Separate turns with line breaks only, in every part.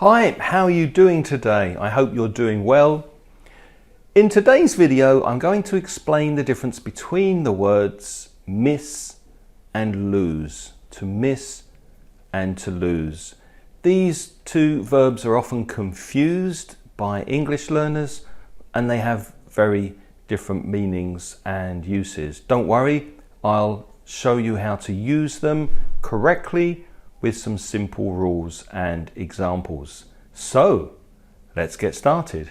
Hi, how are you doing today? I hope you're doing well. In today's video, I'm going to explain the difference between the words miss and lose. To miss and to lose. These two verbs are often confused by English learners and they have very different meanings and uses. Don't worry, I'll show you how to use them correctly with some simple rules and examples. So, let's get started.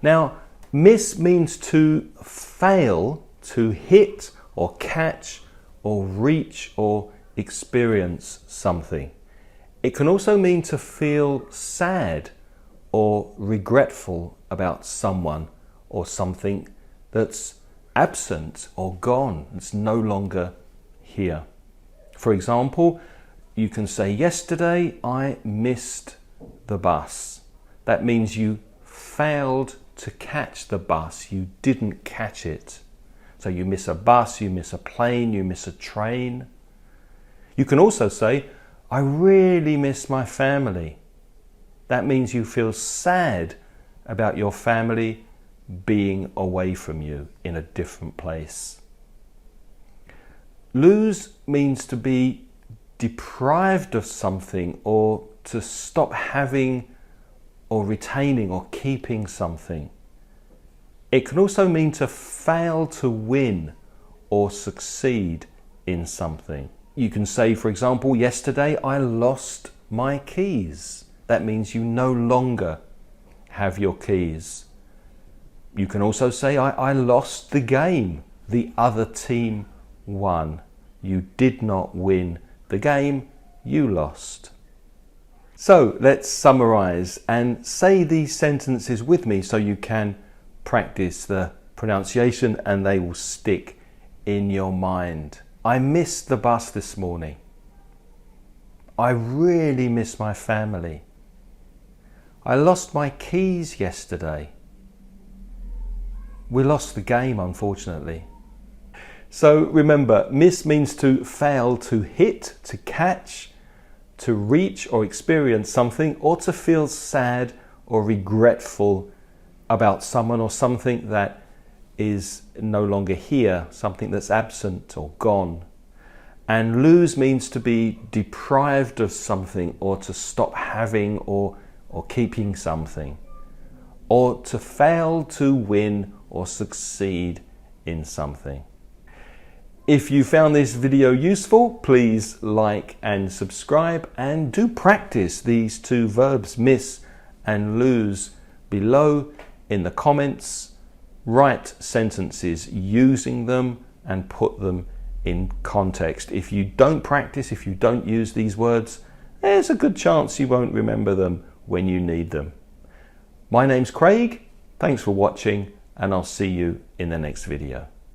Now, miss means to fail to hit or catch or reach or experience something. It can also mean to feel sad or regretful about someone or something that's absent or gone, it's no longer here. For example, you can say, yesterday I missed the bus. That means you failed to catch the bus. You didn't catch it. So you miss a bus, you miss a plane, you miss a train. You can also say, I really miss my family. That means you feel sad about your family being away from you in a different place. Lose means to be deprived of something or to stop having or retaining or keeping something. It can also mean to fail to win or succeed in something. You can say, for example, yesterday I lost my keys. That means you no longer have your keys. You can also say, I lost the game. The other team won. You did not win the game, you lost. So let's summarize and say these sentences with me so you can practice the pronunciation and they will stick in your mind. I missed the bus this morning. I really miss my family. I lost my keys yesterday. We lost the game, unfortunately. So remember, miss means to fail to hit, to catch, to reach or experience something, or to feel sad or regretful about someone or something that is no longer here, something that's absent or gone. And lose means to be deprived of something or to stop having or keeping something, or to fail to win or succeed in something. If you found this video useful, please like and subscribe, and do practice these two verbs, miss and lose, below in the comments. Write sentences using them and put them in context. If you don't practice, if you don't use these words, there's a good chance you won't remember them when you need them. My name's Craig, thanks for watching, and I'll see you in the next video.